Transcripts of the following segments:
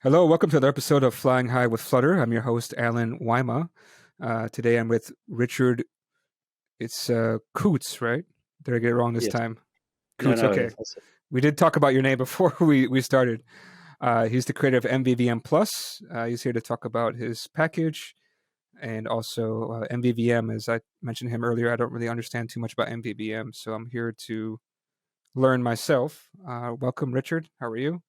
Hello, welcome to another episode of Flying High with Flutter. I'm your host, Alan Wyma. Today I'm with Richard. It's Coutts, right? Did I get it wrong this Yes. time? No, Coutts, no, okay. that's it. We did talk about your name before we started. He's the creator of MVVM Plus. He's here to talk about his package and also MVVM. As I mentioned him earlier, I don't really understand too much about MVVM, so I'm here to learn myself. Welcome, Richard. How are you?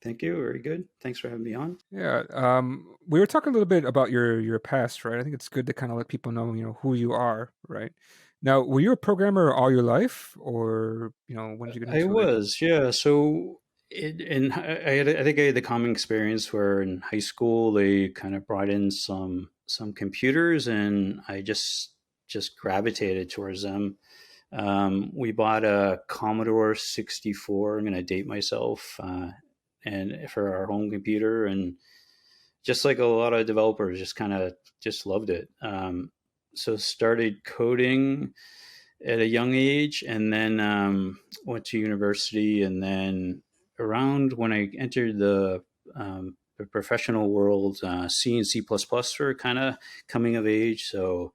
Thank you. Very good. Thanks for having me on. Yeah, we were talking a little bit about your past, right? I think it's good to kind of let people know, who you are, right? Now, were you a programmer all your life, or when did you get I into it? was, yeah. So, I think I had the common experience where in high school they kind of brought in some computers, and I just gravitated towards them. We bought a Commodore 64. I'm going to date myself, and for our home computer, and just like a lot of developers, just kind of just loved it. So started coding at a young age, and then went to university, and then around when I entered the professional world, C and C++ were kind of coming of age. So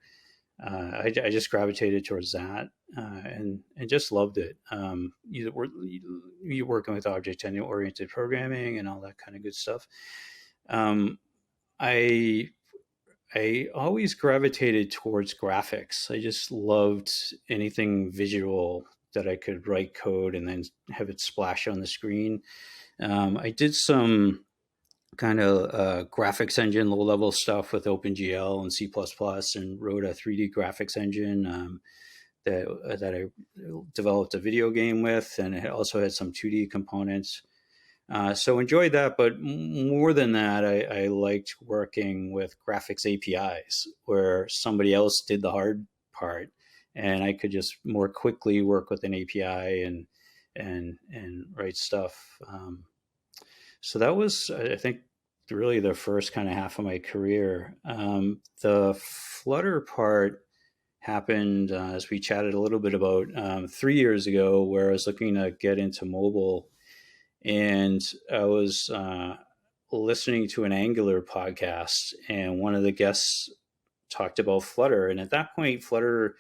I just gravitated towards that, and just loved it. You working with object oriented programming and all that kind of good stuff. Um, I I always gravitated towards graphics. I just loved anything visual that I could write code and then have it splash on the screen. I did some kind of graphics engine, low level stuff with OpenGL and C++, and wrote a 3D graphics engine that I developed a video game with, and it also had some 2D components. So enjoyed that, but more than that, I liked working with graphics APIs where somebody else did the hard part, and I could just more quickly work with an API and write stuff. So that was, I think, really the first kind of half of my career. The Flutter part happened as we chatted a little bit about 3 years ago, where I was looking to get into mobile, and I was listening to an Angular podcast, and one of the guests talked about Flutter. And at that point, Flutter,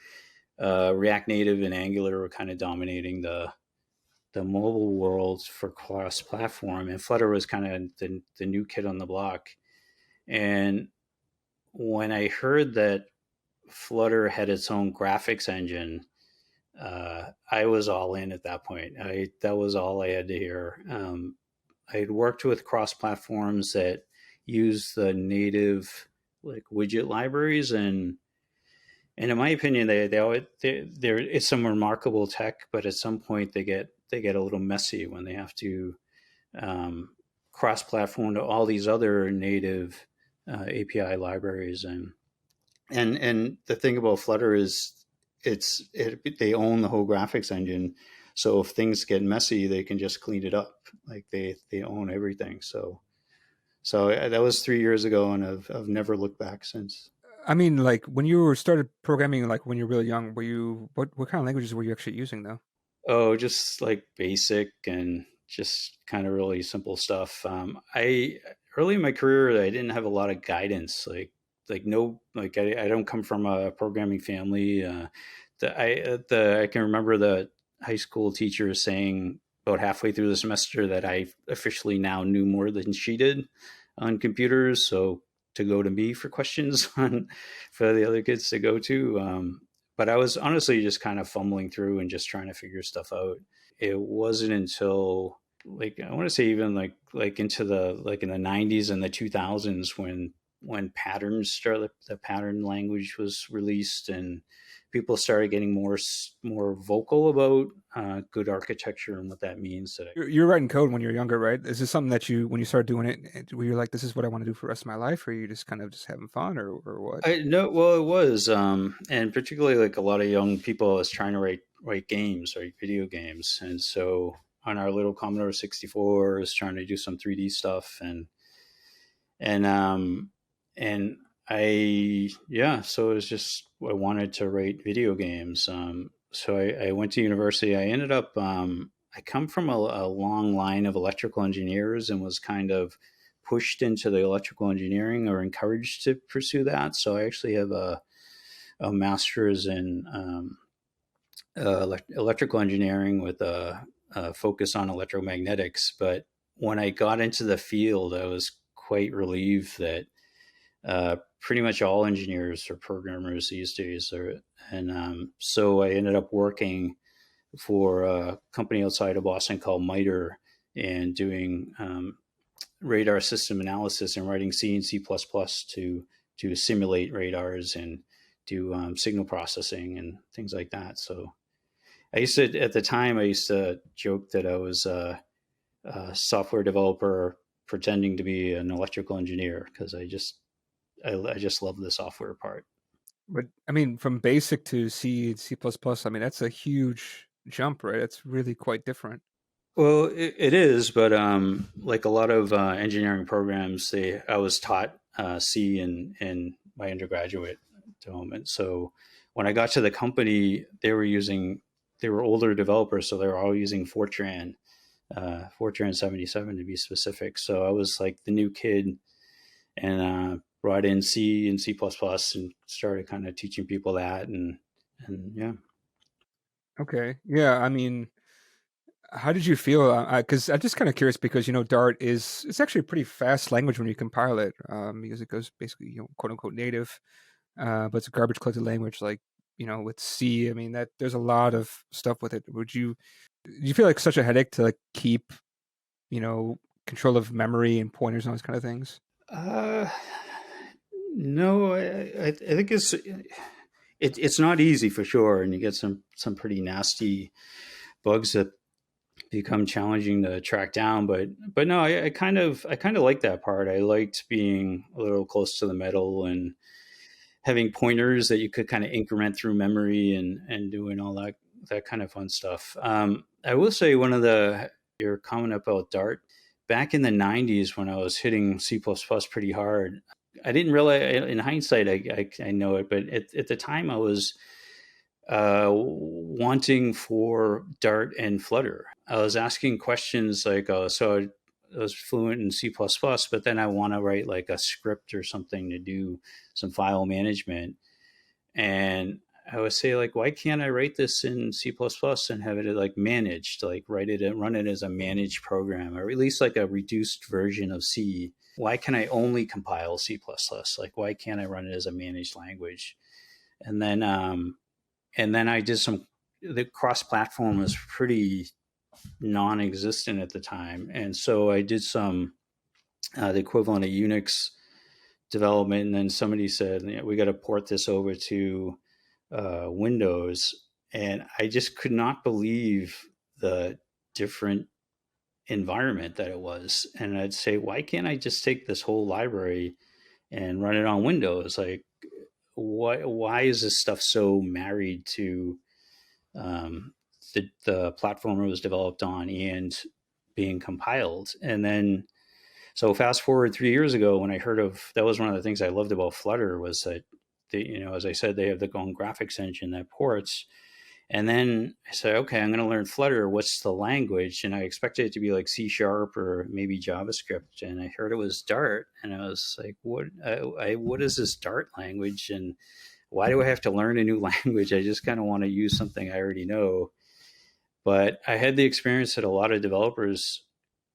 React Native, and Angular were kind of dominating the mobile world for cross-platform, and Flutter was kind of the new kid on the block. And when I heard that Flutter had its own graphics engine, I was all in at that point. That was all I had to hear. I had worked with cross platforms that use the native like widget libraries, and in my opinion, there is some remarkable tech, but at some point they get a little messy when they have to cross platform to all these other native API libraries, and the thing about Flutter is they own the whole graphics engine. So if things get messy, they can just clean it up. Like they own everything. So that was 3 years ago, and I've never looked back since. I mean, like when you were started programming, like when you were really young, were you what kind of languages were you actually using though? Oh, just like basic and just kind of really simple stuff. I early in my career, I didn't have a lot of guidance. Like no, like I don't come from a programming family. I can remember the high school teacher saying about halfway through the semester that I officially now knew more than she did on computers. So to go to me for questions on for the other kids to go to. But I was honestly just kind of fumbling through and just trying to figure stuff out. It wasn't until like I want to say even like into the like in the 90s and the 2000s when patterns started, the pattern language was released, and people started getting more vocal about good architecture and what that means today. You're writing code when you're younger, right? Is this something that when you started doing it, were you like, this is what I want to do for the rest of my life, or you just kind of just having fun, or what? I no, well, it was, and particularly like a lot of young people is trying to write games, write video games, and so on our little Commodore 64 is trying to do some 3D stuff, and and I yeah, so it was just I wanted to write video games. So I went to university. I ended up I come from a long line of electrical engineers and was kind of pushed into the electrical engineering or encouraged to pursue that. So I actually have a master's in electrical engineering with a focus on electromagnetics. But when I got into the field, I was quite relieved that pretty much all engineers are programmers these days. So I ended up working for a company outside of Boston called MITRE and doing radar system analysis and writing C and C++ to simulate radars and do signal processing and things like that. So I used to, at the time, I used to joke that I was a software developer pretending to be an electrical engineer because I just love the software part. But I mean, from basic to C, C++, I mean, that's a huge jump, right? It's really quite different. Well, it is, but like a lot of engineering programs, I was taught C in my undergraduate development. So when I got to the company, they were older developers, so they were all using Fortran, Fortran 77 to be specific. So I was like the new kid, and brought in C and C++ and started kind of teaching people that, and yeah. Okay. Yeah. I mean, how did you feel? Because I'm just kind of curious because, Dart it's actually a pretty fast language when you compile it, because it goes basically, quote unquote native, but it's a garbage collected language like, with C. I mean, that there's a lot of stuff with it. Do you feel like such a headache to like keep, you know, control of memory and pointers and all those kind of things? Uh, no, I think it's not easy for sure, and you get some pretty nasty bugs that become challenging to track down. But no, I kind of like that part. I liked being a little close to the metal and having pointers that you could kind of increment through memory and doing all that kind of fun stuff. I will say your comment about Dart back in the '90s when I was hitting C++ pretty hard. I didn't realize in hindsight I know it, but at the time I was wanting for Dart and Flutter. I was asking questions like, so I was fluent in C++, but then I want to write like a script or something to do some file management. And I would say like, why can't I write this in C++ and have it like managed, like write it and run it as a managed program, or at least like a reduced version of C? Why can I only compile C++? Like, why can't I run it as a managed language? And then, I did the cross platform was pretty non-existent at the time. And so I did some, the equivalent of Unix development. And then somebody said, we got to port this over to Windows. And I just could not believe the different environment that it was. And I'd say, why can't I just take this whole library and run it on Windows? Like, why is this stuff so married to um, the platform it was developed on and being compiled? And then, so fast forward 3 years ago, when I heard of that, was one of the things I loved about Flutter was that as I said, they have their own graphics engine that ports. And then I said, okay, I'm going to learn Flutter. What's the language? And I expected it to be like C# or maybe JavaScript. And I heard it was Dart, and I was like, what? What is this Dart language? And why do I have to learn a new language? I just kind of want to use something I already know. But I had the experience that a lot of developers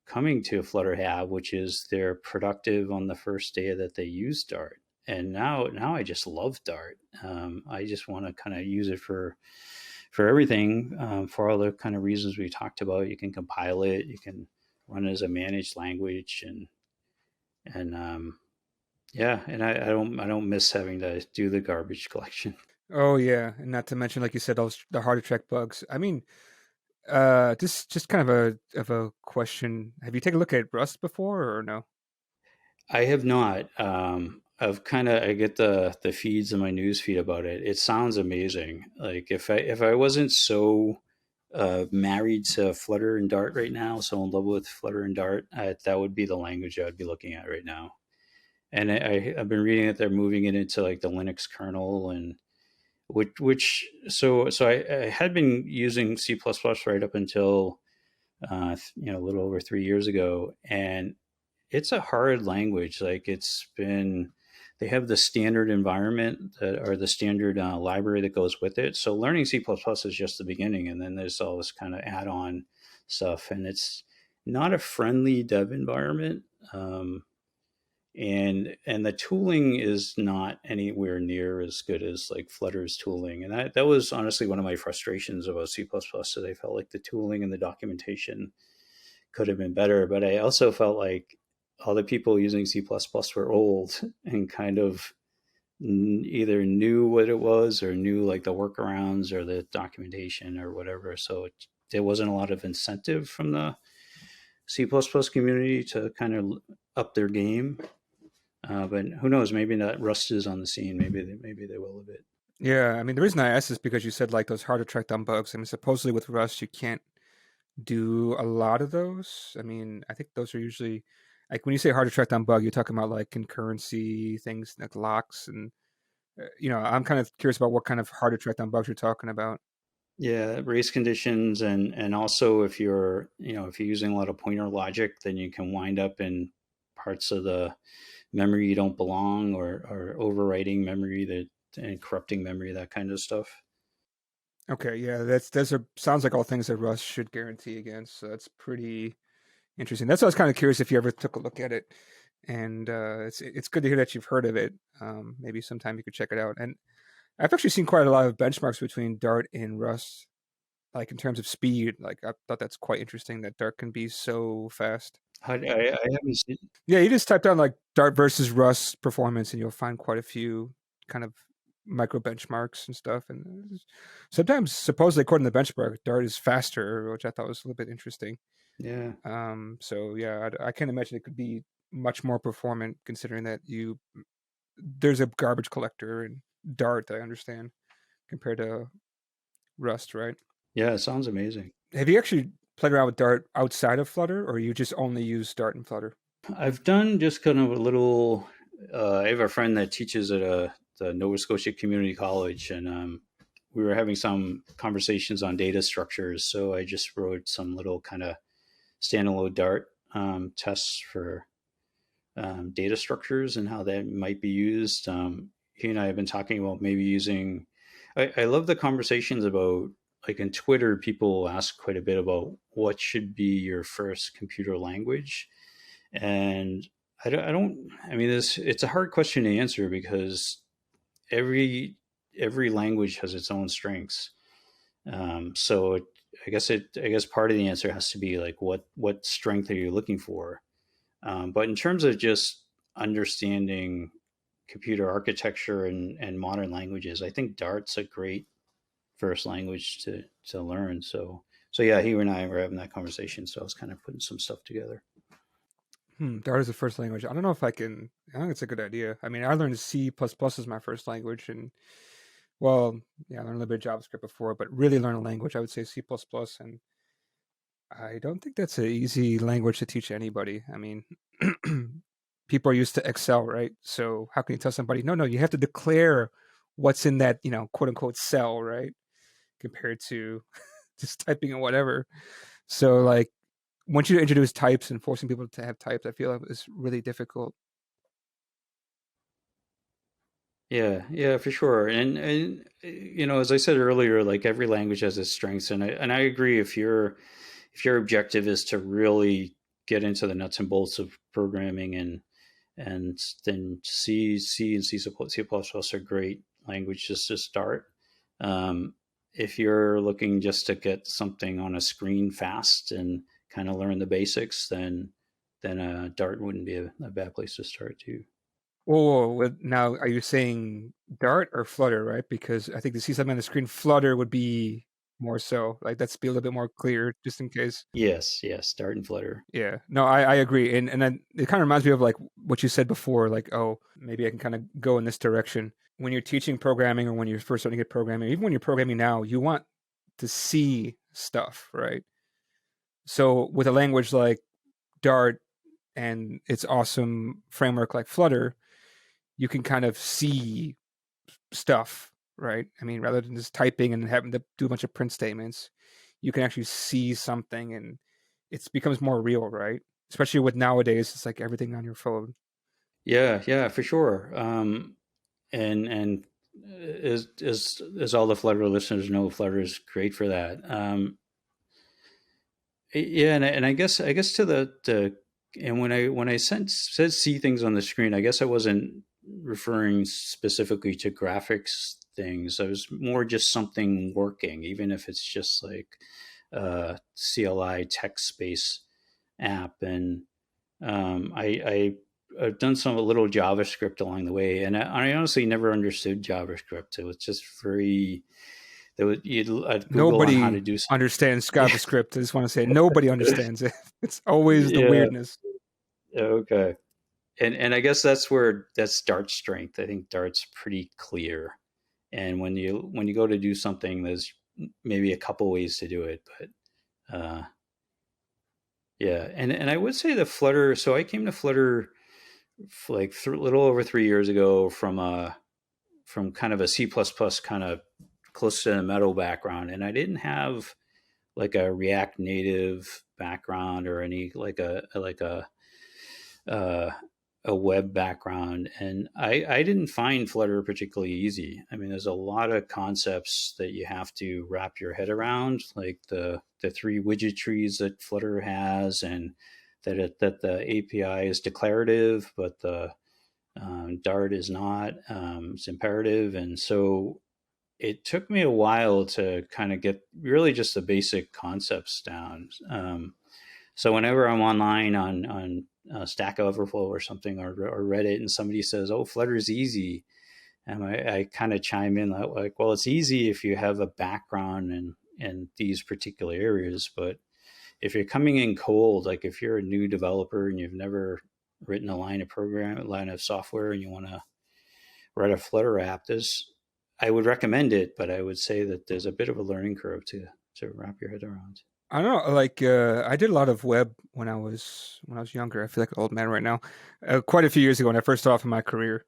coming to Flutter have, which is they're productive on the first day that they use Dart. And now I just love Dart. I just want to kind of use it for everything, for all the kind of reasons we talked about. You can compile it, you can run it as a managed language, and yeah, and I don't miss having to do the garbage collection. Oh yeah, and not to mention, like you said, those the hard to track bugs. I mean, just kind of a question. Have you taken a look at Rust before or no? I have not. I get the feeds in my news feed about it. It sounds amazing. Like if I wasn't so married to Flutter and Dart right now, so in love with Flutter and Dart, that would be the language I would be looking at right now. And I've been reading that they're moving it into like the Linux kernel, and I had been using C++ right up until a little over 3 years ago, and it's a hard language. Like they have the standard environment that, or the standard library that goes with it. So learning C++ is just the beginning, and then there's all this kind of add-on stuff, and it's not a friendly dev environment. Um, and the tooling is not anywhere near as good as like Flutter's tooling, and that was honestly one of my frustrations about C++. So they felt like the tooling and the documentation could have been better, but I also felt like all the people using C++ were old and kind of either knew what it was or knew like the workarounds or the documentation or whatever. So there wasn't a lot of incentive from the C++ community to kind of up their game. But who knows? Maybe that Rust is on the scene. Maybe they will a bit. Yeah, I mean, the reason I asked is because you said like those hard to track down bugs. I mean, supposedly with Rust, you can't do a lot of those. I mean, I think those are usually like when you say hard to track down bug, you're talking about like concurrency things like locks and I'm kind of curious about what kind of hard to track down bugs you're talking about. Yeah, race conditions, and also if you're using a lot of pointer logic, then you can wind up in parts of the memory you don't belong, or overwriting memory that and corrupting memory, that kind of stuff. Okay, yeah, those are sounds like all things that Rust should guarantee against. So that's pretty interesting. That's why I was kind of curious if you ever took a look at it, and it's good to hear that you've heard of it. Maybe sometime you could check it out. And I've actually seen quite a lot of benchmarks between Dart and Rust, like in terms of speed. Like I thought that's quite interesting that Dart can be so fast. I haven't seen. Yeah, you just type down like Dart versus Rust performance, and you'll find quite a few kind of micro benchmarks and stuff. And sometimes, supposedly, according to the benchmark, Dart is faster, which I thought was a little bit interesting. Yeah, So yeah, I can't imagine it could be much more performant, considering that there's a garbage collector in Dart. I understand compared to Rust, right? yeah, it sounds amazing. Have you actually played around with Dart outside of Flutter, or you just only use Dart and Flutter? I've done just kind of a little. I have a friend that teaches at the Nova Scotia Community College, and we were having some conversations on data structures. So I just wrote some little kind of standalone Dart tests for data structures and how that might be used. He and I have been talking about maybe using. I love the conversations about, like, in Twitter, people ask quite a bit about what should be your first computer language, and I mean, it's a hard question to answer because every every language has its own strengths. So I guess part of the answer has to be like what strength are you looking for? But in terms of just understanding computer architecture and modern languages, I think Dart's a great first language to learn. So yeah, he and I were having that conversation. So I was kind of putting some stuff together. Dart is the first language. I don't know if I can. I think it's a good idea. I mean, I learned C plus plus as my first language, and well, yeah, I learned a little bit of JavaScript before, but really learn a language, I would say C plus plus. And I don't think that's an easy language to teach anybody. I mean, people are used to Excel, right? So how can you tell somebody, no, you have to declare what's in that, quote unquote cell, right? Compared to just typing in whatever. So like once you introduce types and forcing people to have types, I feel like it's really difficult. Yeah, yeah, for sure. And as I said earlier, like every language has its strengths, and I agree. If your objective is to really get into the nuts and bolts of programming, and then C and C plus plus are great languages to start. If you're looking just to get something on a screen fast and kind of learn the basics, then Dart wouldn't be a bad place to start too. Now are you saying Dart or Flutter, right? Because I think to see something on the screen, Flutter would be more so. Like that's be a little bit more clear, just in case. Yes, yes, Dart and Flutter. Yeah, no, I agree, and then it kind of reminds me of like what you said before, like oh maybe I can kind of go in this direction. When you're teaching programming or when you're first starting to get programming, even when you're programming now, you want to see stuff, right? So with a language like Dart and its awesome framework like Flutter, you can kind of see stuff, right? I mean, rather than just typing and having to do a bunch of print statements, you can actually see something and it becomes more real, right? especially with nowadays, it's like everything on your phone. Yeah, yeah, for sure. And as all the Flutter listeners know, Flutter is great for that. Yeah, and I guess to the and when I said see things on the screen, I guess I wasn't referring specifically to graphics things. I was more just something working, even if it's just like CLI text space app. And I've done some a little JavaScript along the way, and I honestly never understood JavaScript. It was just very there was I'd Google on how to Nobody do something. understands Yeah, JavaScript. I just want to say nobody understands it. It's always the yeah, weirdness. okay. And I guess that's Dart's strength. I think Dart's pretty clear, and when you go to do something, there's maybe a couple ways to do it, but yeah. And I would say the Flutter. So I came to Flutter like a little over 3 years ago from kind of a C++ kind of close to the metal background, and I didn't have like a React Native background or any uh, a web background, and I didn't find Flutter particularly easy. I mean, there's a lot of concepts that you have to wrap your head around, like the three widget trees that Flutter has, and that the API is declarative, but the Dart is not. It's imperative, and so it took me a while to kind of get really just the basic concepts down. So whenever I'm online on Stack Overflow or something, or Reddit, and somebody says, "Oh, Flutter's easy," and I kind of chime in like, "Well, it's easy if you have a background in these particular areas, but if you're coming in cold, like if you're a new developer and you've never written a line of software, and you want to write a Flutter app, there's I would recommend it, but I would say that there's a bit of a learning curve to wrap your head around." I don't know, like I did a lot of web when I was younger. I feel like an old man right now. Quite a few years ago when I first started off in my career,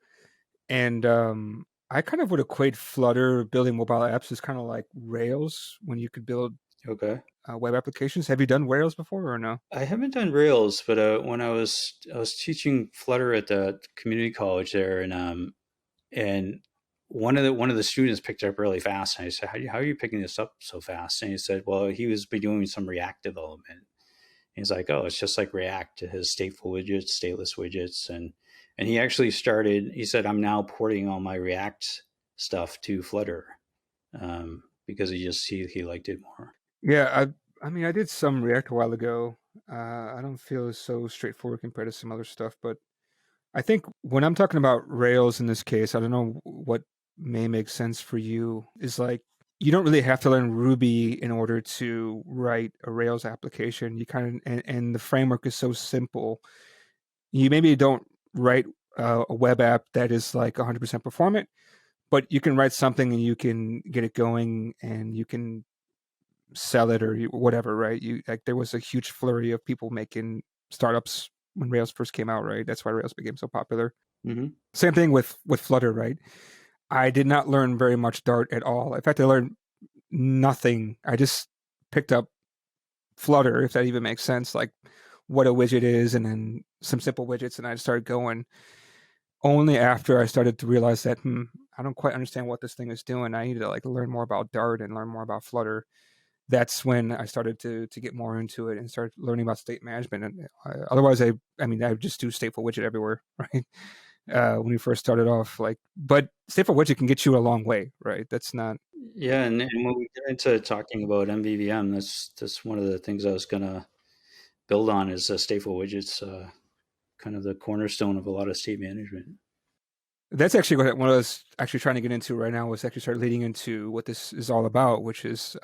and I kind of would equate Flutter building mobile apps as kind of like Rails when you could build Okay. web applications. Have you done Rails before or no? I haven't done Rails, but when I was teaching Flutter at the community college there, and one of the students picked it up really fast, and I said, how are you picking this up so fast?" And he said, "Well, he was be doing some React development." He's like, "Oh, it's just like React. It has stateful widgets, stateless widgets," and he actually started. He said, "I'm now porting all my React stuff to Flutter," because he liked it more. Yeah, I mean I did some React a while ago. I don't feel it's so straightforward compared to some other stuff, but I think when I'm talking about Rails in this case, I don't know what may make sense for you, is like you don't really have to learn Ruby in order to write a Rails application. You kind of and the framework is so simple. You maybe don't write a web app that is like 100% performant, but you can write something and you can get it going and you can sell it or whatever, right? You like there was a huge flurry of people making startups when Rails first came out, right? That's why Rails became so popular. Mm-hmm. Same thing with Flutter, right? I did not learn very much Dart at all. In fact, I learned nothing. I just picked up Flutter, if that even makes sense, like what a widget is, and then some simple widgets, and I started going. Only after I started to realize that, I don't quite understand what this thing is doing. I need to like learn more about Dart and learn more about Flutter. That's when I started to get more into it and start learning about state management. And otherwise, I mean, I would just do stateful widget everywhere, right? When we first started off, like, but stateful widget can get you a long way, right? That's not. Yeah, and when we get into talking about MVVM, that's one of the things I was gonna build on is stateful widgets, kind of the cornerstone of a lot of state management. That's actually what I was actually trying to get into right now. Was actually start leading into what this is all about, which is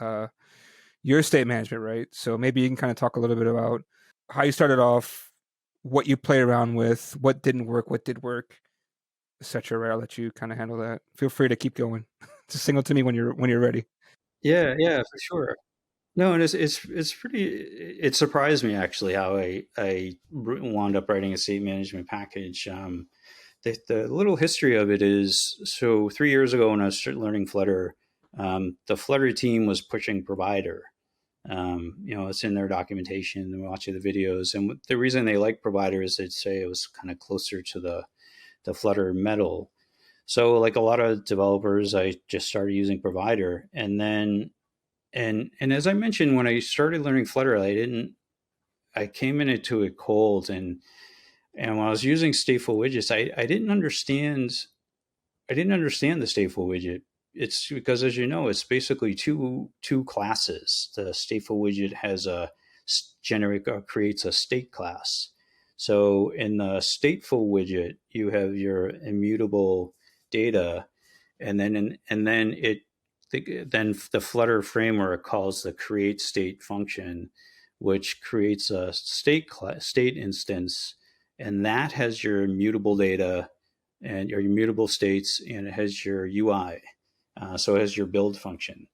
your state management, right? So maybe you can kind of talk a little bit about how you started off, what you played around with, what didn't work, what did work, etc. Right? I'll let you kind of handle that. Feel free to keep going. Just signal to me when you're ready. Yeah, yeah, for sure. No, and it's pretty. It surprised me actually how I wound up writing a state management package. The little history of it is, so 3 years ago when I was learning Flutter, the Flutter team was pushing Provider, It's in their documentation and watching the videos. And the reason they like Provider is they'd say it was kind of closer to the Flutter metal. So like a lot of developers, I just started using Provider. And then, and as I mentioned, when I started learning Flutter, I came into it cold. And when I was using stateful widgets, I didn't understand the stateful widget. It's because, as you know, it's basically two classes. The stateful widget has creates a state class. So in the stateful widget, you have your immutable data, and then then the Flutter framework calls the create state function, which creates a state instance, and that has your immutable data and your immutable states, and it has your UI. So it has your build function.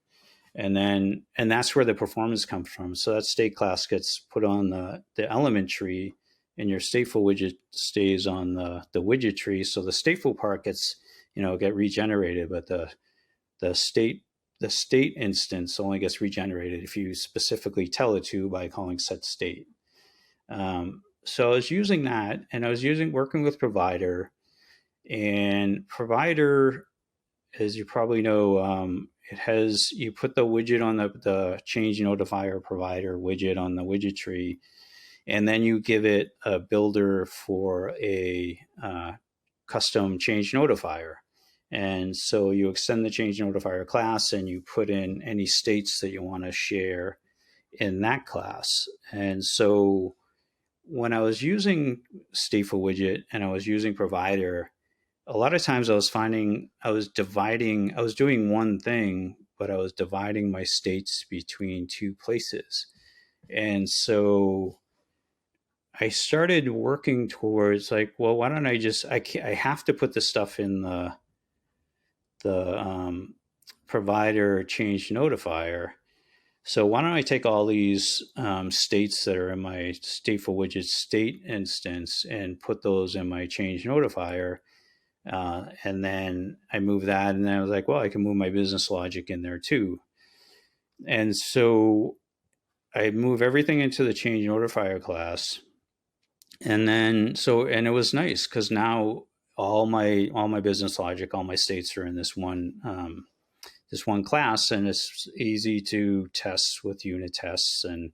And that's where the performance comes from. So that state class gets put on the element tree, and your stateful widget stays on the widget tree. So the stateful part get regenerated, but the state instance only gets regenerated if you specifically tell it to by calling set state. So I was using that, and I was working with Provider, and Provider, as you probably know, you put the widget on the change notifier Provider widget on the widget tree, and then you give it a builder for a custom change notifier. And so you extend the change notifier class, and you put in any states that you want to share in that class. And so when I was using stateful widget and I was using Provider, a lot of times I was finding I was doing one thing, but I was dividing my states between two places. And so I started working towards like, well, why don't I have to put the stuff in the Provider change notifier. So why don't I take all these states that are in my stateful widget state instance and put those in my change notifier. And then I moved that, and then I was like, well, I can move my business logic in there too. And so I move everything into the change notifier class. And then, and it was nice because now all my business logic, all my states are in this one class, and it's easy to test with unit tests, and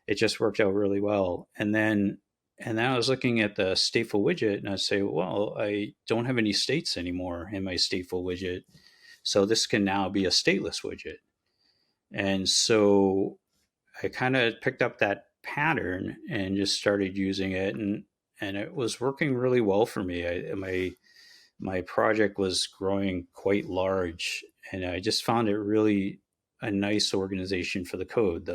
it just worked out really well. And then I was looking at the stateful widget, and I'd say, well, I don't have any states anymore in my stateful widget, so this can now be a stateless widget. And so I kind of picked up that pattern and just started using it, and it was working really well for me. My project was growing quite large, and I just found it really a nice organization for the code.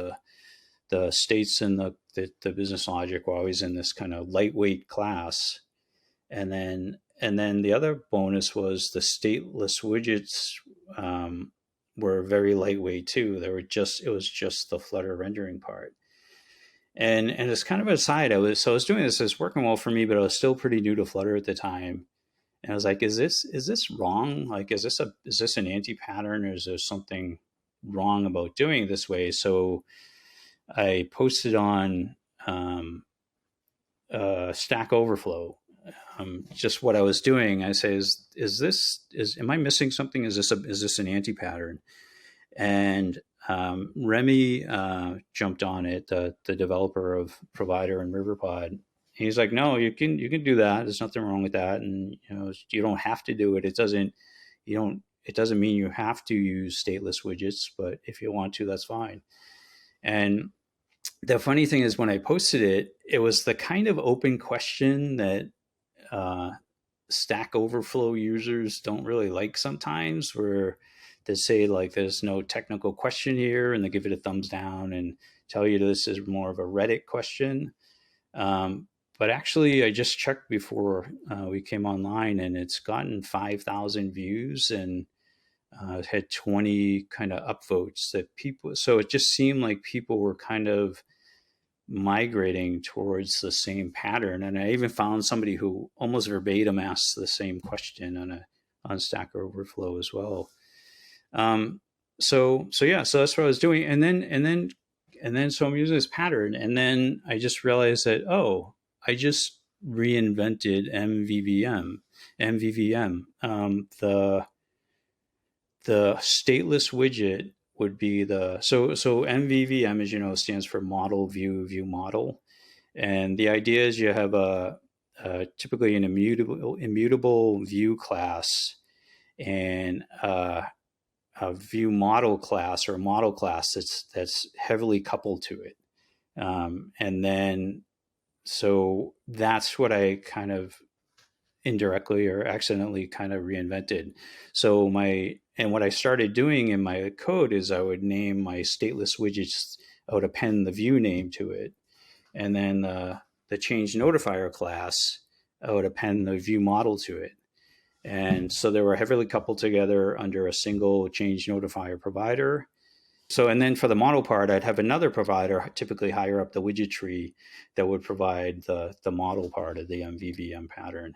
The states and the business logic were always in this kind of lightweight class. And then the other bonus was the stateless widgets were very lightweight too. It was just the Flutter rendering part. And it's kind of an aside, I was doing this, it was working well for me, but I was still pretty new to Flutter at the time. And I was like, is this wrong? Like, is this an anti-pattern, or is there something wrong about doing it this way? So I posted on Stack Overflow just what I was doing. I say, am I missing something? Is this an anti-pattern? And Remy jumped on it, the developer of Provider and RiverPod. He's like, no, you can do that. There's nothing wrong with that, and you don't have to do it. It doesn't mean you have to use stateless widgets, but if you want to, that's fine. And the funny thing is, when I posted it, it was the kind of open question that Stack Overflow users don't really like sometimes, where they say like there's no technical question here, and they give it a thumbs down and tell you this is more of a Reddit question. But actually, I just checked before we came online, and it's gotten 5,000 views, and it had 20 kind of upvotes that people. So it just seemed like people were kind of migrating towards the same pattern. And I even found somebody who almost verbatim asked the same question on Stack Overflow as well. So that's what I was doing. And then and then so I'm using this pattern, and then I just realized that, oh, I just reinvented MVVM. The stateless widget would be so MVVM, as you know, stands for model view model, and the idea is you have typically an immutable view class and a view model class or a model class that's heavily coupled to it, and then so that's what I kind of indirectly or accidentally kind of reinvented. So what I started doing in my code is I would name my stateless widgets. I would append the view name to it, and then the change notifier class, I would append the view model to it. And so they were heavily coupled together under a single change notifier provider. So, and then for the model part, I'd have another provider, typically higher up the widget tree, that would provide the model part of the MVVM pattern.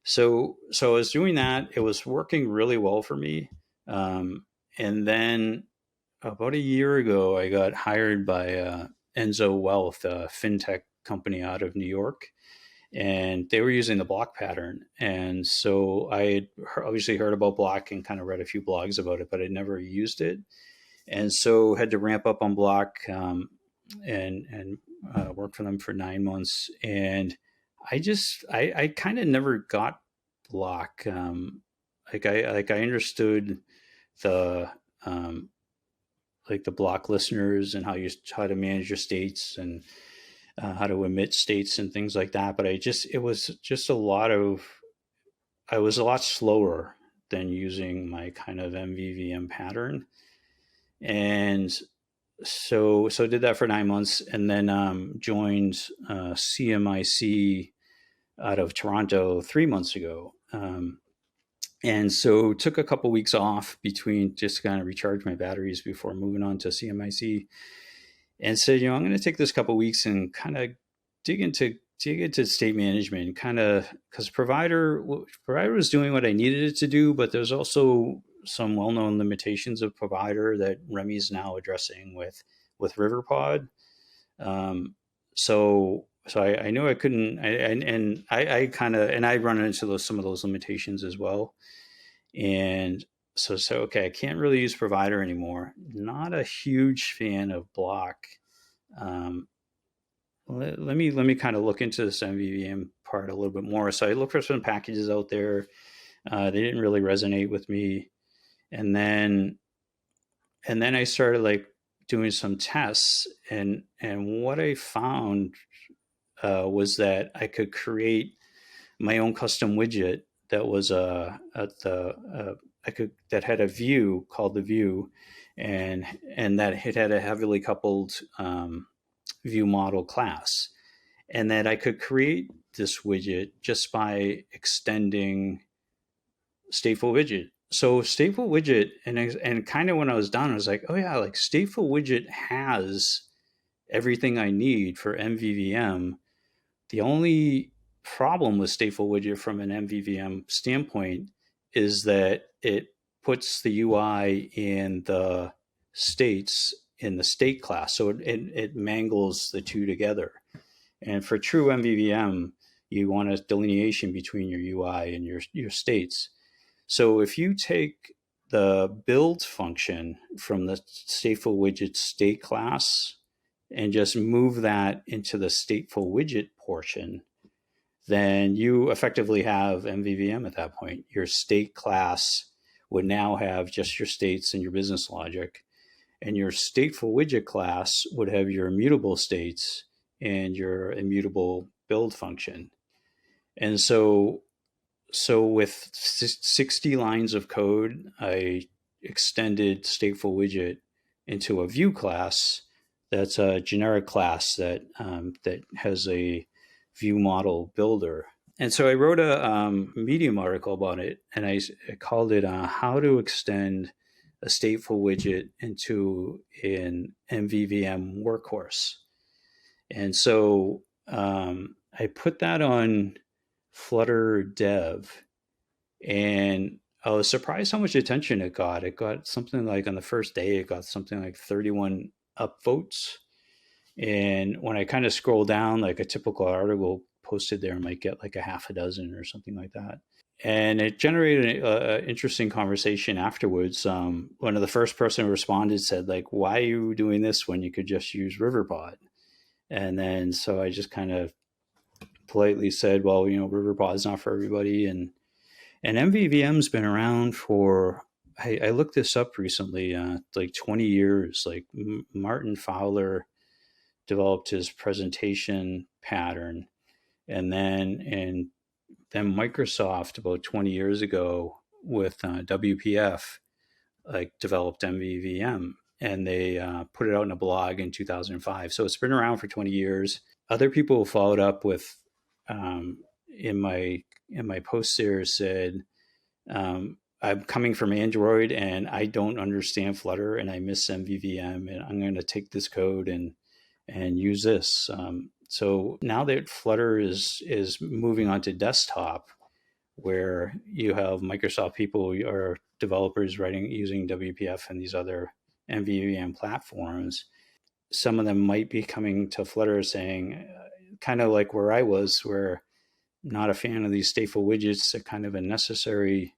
So I was doing that. It was working really well for me. And then about a year ago, I got hired by Enzo Wealth, a fintech company out of New York, and they were using the BloC pattern. And so I had obviously heard about BloC and kind of read a few blogs about it, but I'd never used it. And so had to ramp up on BloC and work for them for 9 months. And I kind of never got BloC. I understood the like the BloC listeners and how to manage your states and how to emit states and things like that. But I was a lot slower than using my kind of MVVM pattern. And so did that for 9 months, and then joined CMiC out of Toronto 3 months ago. And so took a couple weeks off between just kind of recharge my batteries before moving on to CMiC, and said, I'm going to take this couple weeks and kind of dig into state management, kind of, because provider was doing what I needed it to do, but there's also some well-known limitations of provider that Remy's now addressing with RiverPod. So I knew I couldn't, I run into some of those limitations as well. And so okay, I can't really use provider anymore. Not a huge fan of BloC. Let me kind of look into this MVVM part a little bit more. So I looked for some packages out there. They didn't really resonate with me. And then I started like doing some tests, and what I found was that I could create my own custom widget that was that had a view called the view, and that it had a heavily coupled view model class, and that I could create this widget just by extending stateful widget. So stateful widget, and kind of when I was done, I was like, oh yeah, like stateful widget has everything I need for MVVM. The only problem with stateful widget from an MVVM standpoint is that it puts the UI in the states in the state class. So it mangles the two together. And for true MVVM, you want a delineation between your UI and your states. So if you take the build function from the stateful widget state class and just move that into the stateful widget portion, then you effectively have MVVM at that point. Your state class would now have just your states and your business logic, and your stateful widget class would have your immutable states and your immutable build function. And so with 60 lines of code, I extended stateful widget into a view class that's a generic class that has a view model builder. And so I wrote a Medium article about it, and I called it How to Extend a Stateful Widget into an MVVM Workhorse. And so I put that on Flutter Dev, and I was surprised how much attention it got. It got something like, on the first day, it got something like 31 upvotes. And when I kind of scroll down, like a typical article posted there might get like a half a dozen or something like that. And it generated an interesting conversation afterwards. One of the first person who responded said, like, why are you doing this when you could just use RiverPod? And then so I just kind of politely said, well, RiverPod is not for everybody. And MVVM's been around for, I looked this up recently, like 20 years. Like Martin Fowler developed his presentation pattern, and then Microsoft about 20 years ago with WPF like developed MVVM, and they put it out in a blog in 2005. So it's been around for 20 years. Other people followed up with in my post there said, I'm coming from Android and I don't understand Flutter and I miss MVVM, and I'm going to take this code and use this. So now that Flutter is moving on to desktop, where you have Microsoft people or developers writing using WPF and these other MVVM platforms, some of them might be coming to Flutter saying, kind of like where I was, where not a fan of these stateful widgets, are kind of a necessary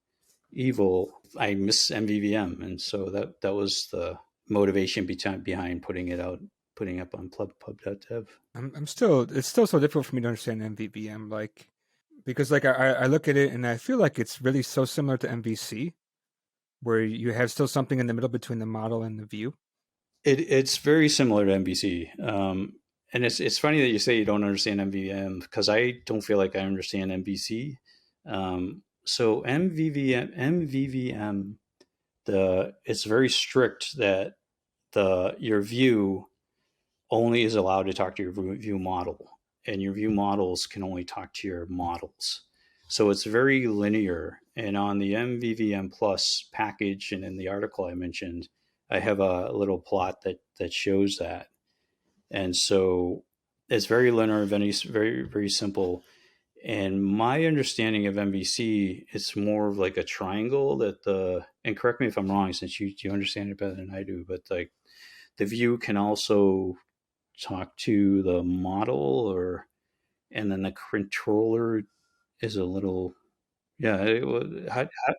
evil. I miss MVVM, and so that was the motivation behind putting up on pub.dev. It's still so difficult for me to understand MVVM, like, because like I look at it and I feel like it's really so similar to MVC, where you have still something in the middle between the model and the view. It's very similar to MVC. And it's funny that you say you don't understand MVVM, because I don't feel like I understand MVC. So MVVM, it's very strict that your view only is allowed to talk to your view model, and your view models can only talk to your models. So it's very linear. And on the MVVM Plus package and in the article I mentioned, I have a little plot that shows that. And so it's very linear, very, very, very simple. And my understanding of MVC, it's more of like a triangle and correct me if I'm wrong, since you understand it better than I do, but like the view can also talk to the model, and then the controller is a little, yeah.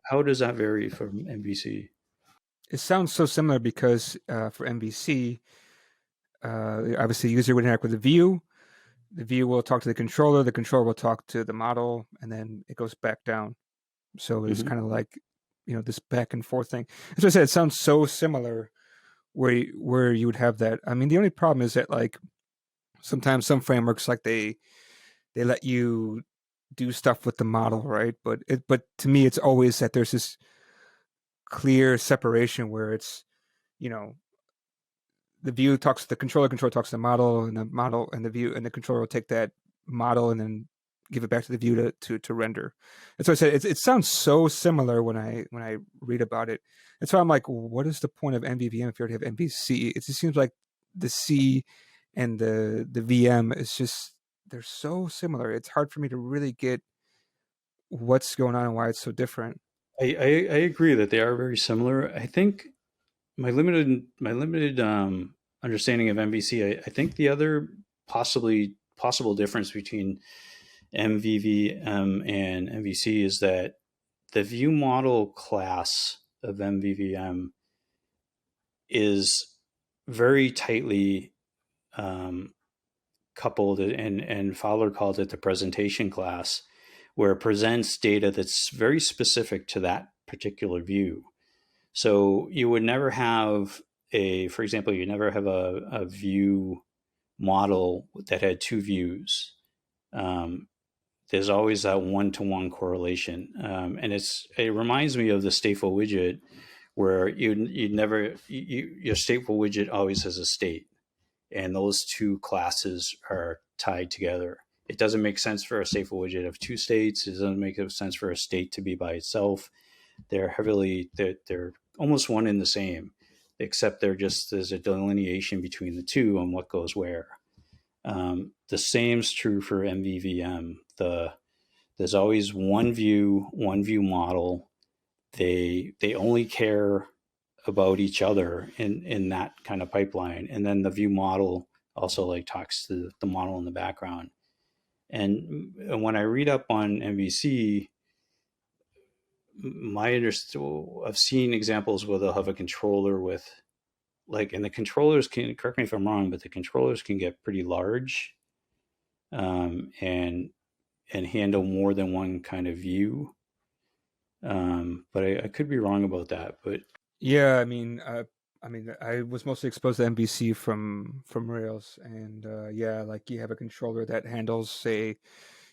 How does that vary from MVC? It sounds so similar because for MVC, obviously the user would interact with the view will talk to the controller will talk to the model, and then it goes back down. So it's kind of like, this back and forth thing. As I said, it sounds so similar where you would have that. I mean, the only problem is that like sometimes some frameworks, like they let you do stuff with the model, right? But to me, it's always that there's this clear separation where it's, the view talks to the controller talks to the model, and the model and the view and the controller will take that model and then give it back to the view to render. And so I said it sounds so similar when I read about it. And so I'm like, what is the point of MVVM if you already have MVC? It just seems like the C and the VM is just, they're so similar. It's hard for me to really get what's going on and why it's so different. I agree that they are very similar. I think my limited understanding of MVC, I think the other possible difference between MVVM and MVC is that the view model class of MVVM is very tightly coupled, and Fowler called it the presentation class, where it presents data that's very specific to that particular view. So you would never have for example, you never have a view model that had two views. There's always that one-to-one correlation. And it reminds me of the stateful widget, where your stateful widget always has a state, and those two classes are tied together. It doesn't make sense for a stateful widget to have two states. It doesn't make sense for a state to be by itself. They're almost one and the same, except there's a delineation between the two on what goes where. The same's true for MVVM. There's always one view model. They only care about each other in that kind of pipeline. And then the view model also like talks to the model in the background. And when I read up on MVC, I've seen examples where they'll have a controller with like, and the controllers can, correct me if I'm wrong, but the controllers can get pretty large, um, and and handle more than one kind of view. But I could be wrong about that. But Yeah, I mean, I was mostly exposed to MVC from Rails, and yeah, like you have a controller that handles, say,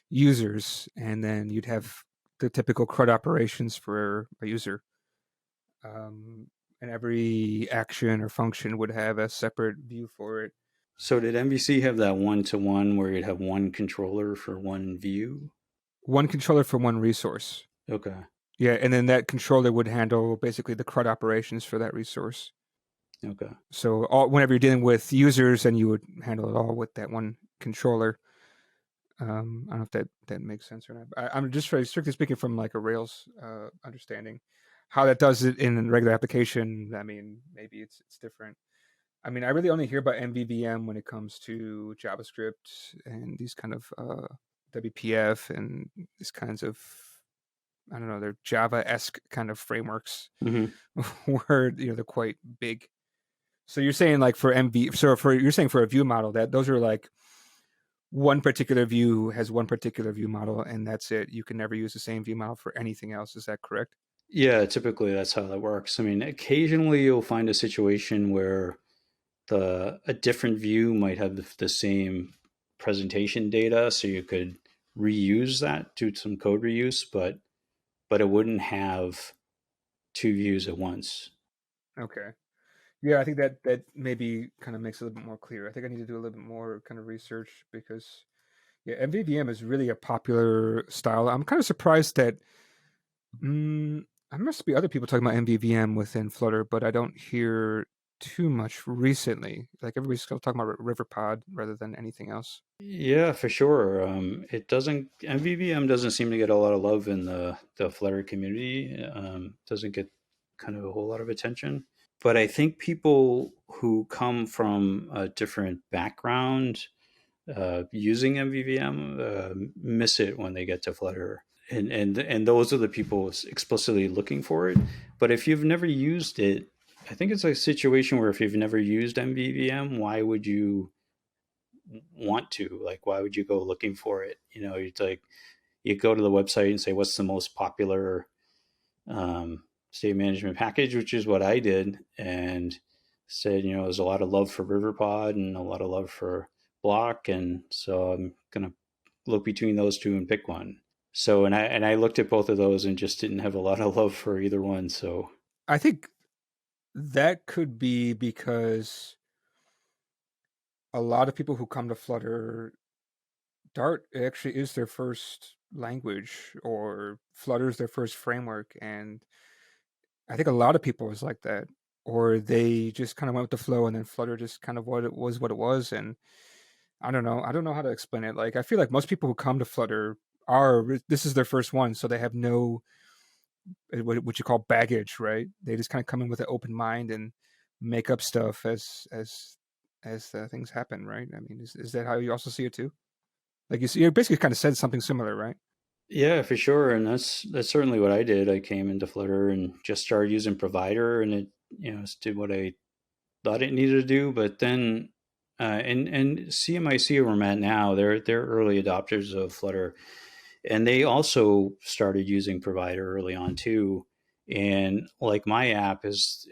users, and then you'd have the typical CRUD operations for a user, um, and every action or function would have a separate view for it. so did MVC have that one to one where you'd have one controller for one view? One controller for one resource. Okay. Yeah, and then that controller would handle basically the CRUD operations for that resource. Okay. So whenever you're dealing with users, then you would handle it all with that one controller. I don't know if that makes sense or not. I'm just strictly speaking from like a Rails understanding. How that does it in a regular application, I mean, maybe it's different. I mean, I really only hear about MVVM when it comes to JavaScript and these kind of WPF and these kinds of, I don't know, they're Java-esque kind of frameworks Mm-hmm. where they're quite big. So you're saying like for you're saying for a view model that those are like one particular view has one particular view model and that's it. You can never use the same view model for anything else. Is that correct? Yeah, typically that's how that works. I mean, occasionally you'll find a situation where the a different view might have the same presentation data, so you could reuse that, do some code reuse, but it wouldn't have two views at once. Okay. Yeah, I think that maybe kind of makes it a little bit more clear. I think I need to do a little bit more kind of research because yeah, MVVM is really a popular style. I'm kind of surprised that there must be other people talking about MVVM within Flutter, but I don't hear too much recently. Like everybody's still talking about RiverPod rather than anything else. Yeah, for sure. It doesn't MVVM doesn't seem to get a lot of love in the Flutter community. Doesn't get kind of a whole lot of attention. But I think people who come from a different background using MVVM miss it when they get to Flutter, and those are the people explicitly looking for it. But if you've never used it, I think it's a situation where if you've never used MVVM, why would you want to? Like, why would you go looking for it? It's like you go to the website and say, what's the most popular state management package, which is what I did, and said, there's a lot of love for RiverPod and a lot of love for BloC, and so I'm gonna look between those two and pick one. So and I looked at both of those and just didn't have a lot of love for either one. So I think that could be because a lot of people who come to Flutter, Dart actually is their first language, or Flutter is their first framework, and I think a lot of people was like that, or they just kind of went with the flow, and then Flutter just kind of what it was, and I don't know. I don't know how to explain it. Like I feel like most people who come to Flutter this is their first one, so they have no what you call baggage, right? They just kind of come in with an open mind and make up stuff as things happen, right? I mean, is that how you also see it too? Like you basically kind of said something similar, right? yeah, for sure, and that's certainly what I did. I came into Flutter and just started using Provider, and it did what I thought it needed to do. But then and CMiC, where I'm at now, they're early adopters of Flutter, and they also started using Provider early on too. And like my app is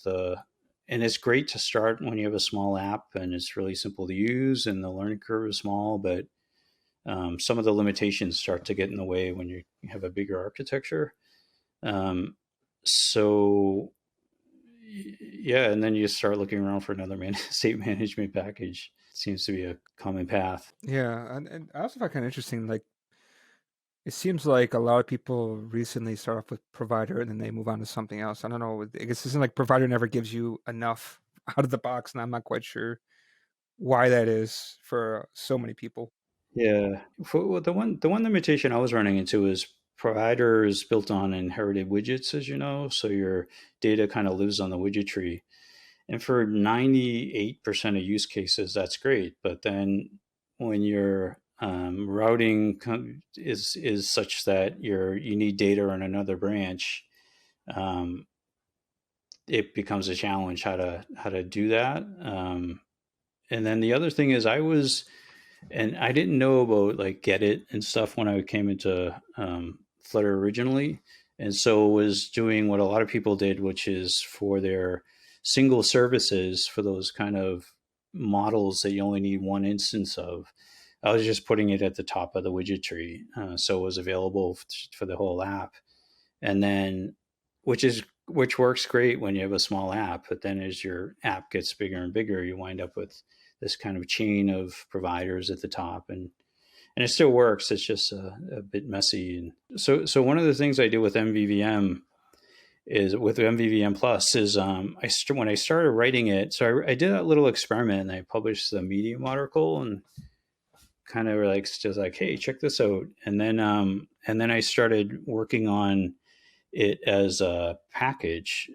the and it's great to start when you have a small app and it's really simple to use and the learning curve is small, but some of the limitations start to get in the way when you have a bigger architecture. Um, so yeah, and then you start looking around for another state management package. It seems to be a common path. Yeah, and I also find kind of interesting. Like it seems like a lot of people recently start off with Provider and then they move on to something else. I don't know. I guess it isn't like Provider never gives you enough out of the box, and I'm not quite sure why that is for so many people. Yeah, well, the one limitation I was running into is Provider is built on inherited widgets, as you know, so your data kind of lives on the widget tree. And for 98% of use cases, that's great. But then when your routing is such that you need data on another branch, um, it becomes a challenge how to do that. And then the other thing is and I didn't know about like get it and stuff when I came into Flutter originally. And so was doing what a lot of people did, which is for their single services, for those kind of models that you only need one instance of, I was just putting it at the top of the widget tree. So it was available for the whole app. And then, which works great when you have a small app, but then as your app gets bigger and bigger, you wind up with this kind of chain of providers at the top, and it still works. It's just a bit messy. And so one of the things I do with MVVM is with MVVM Plus is when I started writing it, so I did that little experiment and I published the Medium article and kind of like just like, hey, check this out. And then I started working on it as a package,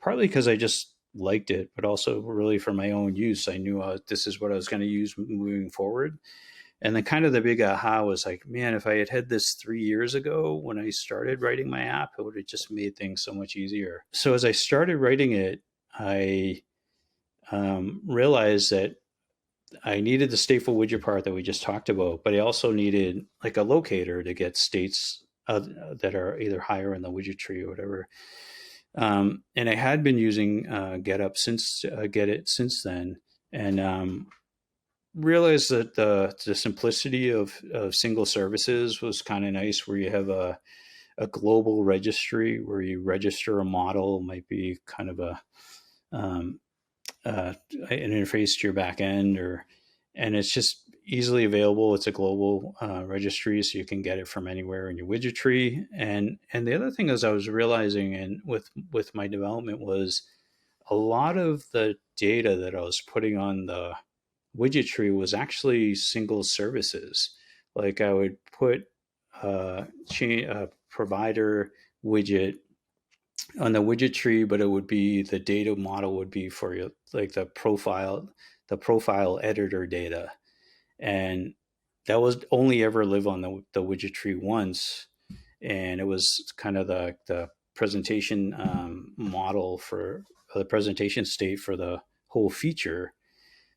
partly because I just liked it, but also really for my own use. I knew this is what I was going to use moving forward. And then kind of the big aha was like, man, if I had this 3 years ago when I started writing my app, it would have just made things so much easier. So as I started writing it, I realized that I needed the stateful widget part that we just talked about, but I also needed like a locator to get states that are either higher in the widget tree or whatever. And I had been using Get it since then, and realized that the simplicity of single services was kind of nice, where you have a global registry where you register a model, might be kind of an interface to your back end, and it's just easily available. It's a global registry, so you can get it from anywhere in your widget tree. And the other thing is I was realizing, and with my development, was a lot of the data that I was putting on the widget tree was actually single services. Like I would put a provider widget on the widget tree, but it would be the data model would be for your, like the profile editor data. And that was only ever live on the widget tree once. And it was kind of the presentation model for the presentation state for the whole feature.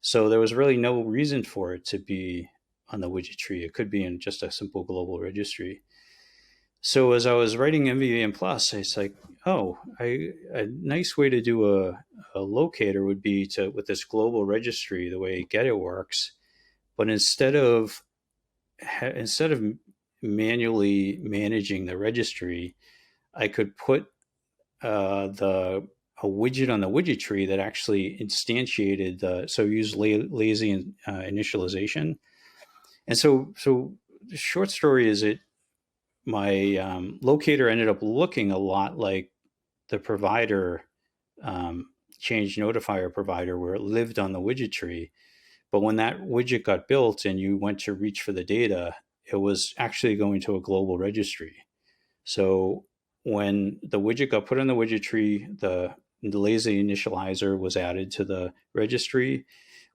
So there was really no reason for it to be on the widget tree. It could be in just a simple global registry. So as I was writing MVVM Plus, it's like, oh, a nice way to do a locator would be to, with this global registry, the way Get It works, but instead of manually managing the registry, I could put a widget on the widget tree that actually instantiated so use lazy initialization. And so the short story is my locator ended up looking a lot like the provider change notifier provider, where it lived on the widget tree. But when that widget got built and you went to reach for the data, it was actually going to a global registry. So when the widget got put on the widget tree, the lazy initializer was added to the registry.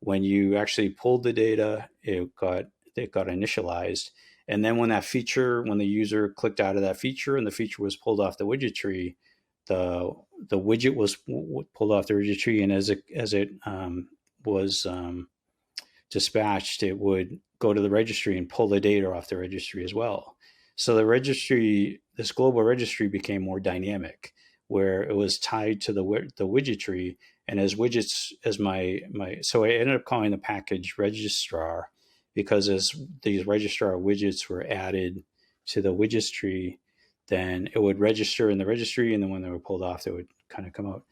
When you actually pulled the data, it got initialized. And then when the user clicked out of that feature and the feature was pulled off the widget tree, the widget was pulled off the widget tree, and as it was dispatched, it would go to the registry and pull the data off the registry as well. So this global registry became more dynamic, where it was tied to the widget tree, and as widgets so I ended up calling the package registrar, because as these registrar widgets were added to the widgets tree, then it would register in the registry, and then when they were pulled off, they would kind of come out.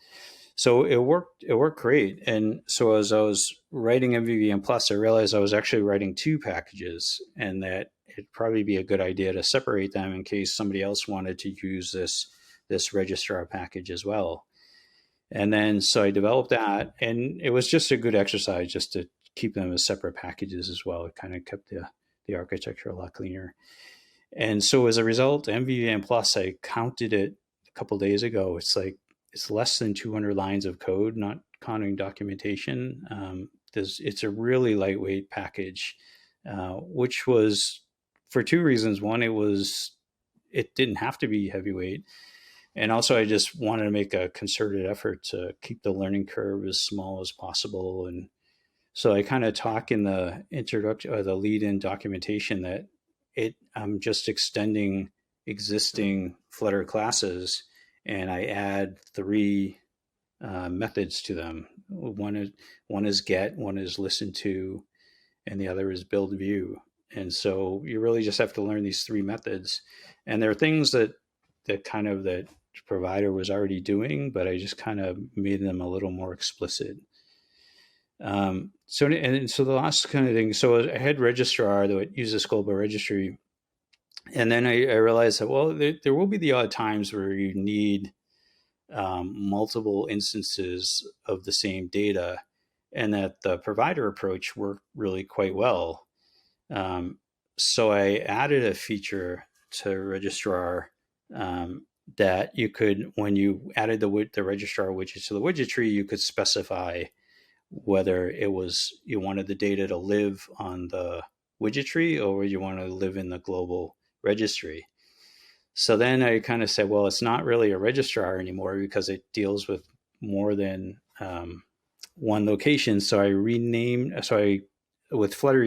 So it worked great. And so as I was writing MVVM Plus, I realized I was actually writing two packages, and that it'd probably be a good idea to separate them in case somebody else wanted to use this registrar package as well. And then so I developed that, and it was just a good exercise just to keep them as separate packages as well. It kind of kept the architecture a lot cleaner. And so as a result, MVVM Plus, I counted it a couple days ago. It's less than 200 lines of code, not counting documentation. It's a really lightweight package, which was for two reasons. One, it didn't have to be heavyweight, and also I just wanted to make a concerted effort to keep the learning curve as small as possible. And so I kind of talk in the introduction or the lead-in documentation that I'm just extending existing Flutter classes, and I add three methods to them. One is get, one is listen to, and the other is build view. And so you really just have to learn these three methods. And there are things that provider was already doing, but I just kind of made them a little more explicit. So the last kind of thing, so I had registrar that uses global registry. And then I realized that, well, there will be the odd times where you need multiple instances of the same data, and that the provider approach worked really quite well. So I added a feature to registrar that you could, when you added the registrar widget to the widget tree, you could specify whether you wanted the data to live on the widget tree or you wanted to live in the global registry. So then I kind of said, well, it's not really a registrar anymore because it deals with more than one location. So with Flutter,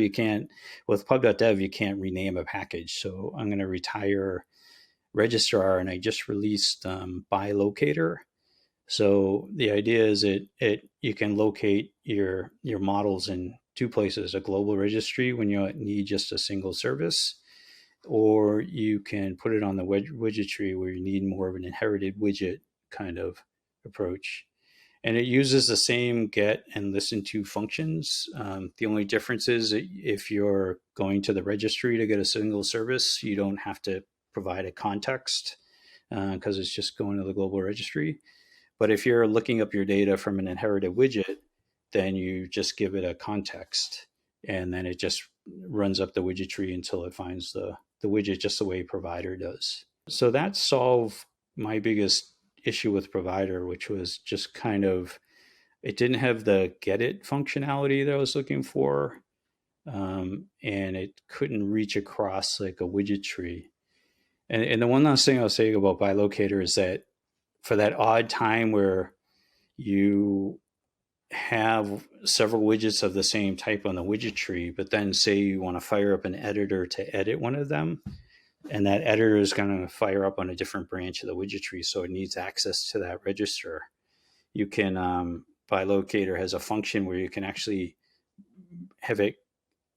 with pub.dev, you can't rename a package. So I'm going to retire registrar, and I just released BloC. So the idea is you can locate your models in two places: a global registry when you need just a single service, or you can put it on the widget tree where you need more of an inherited widget kind of approach. And it uses the same get and listen to functions. The only difference is if you're going to the registry to get a single service, you don't have to provide a context because it's just going to the global registry. But if you're looking up your data from an inherited widget, then you just give it a context, and then it just runs up the widget tree until it finds the widget just the way provider does. So that solved my biggest issue with provider, which was just kind of, it didn't have the get it functionality that I was looking for. And it couldn't reach across like a widget tree. And the one last thing I'll say about BloC is that for that odd time where you have several widgets of the same type on the widget tree, but then say you want to fire up an editor to edit one of them, and that editor is going to fire up on a different branch of the widget tree, so it needs access to that register. You can, BloC has a function where you can actually have it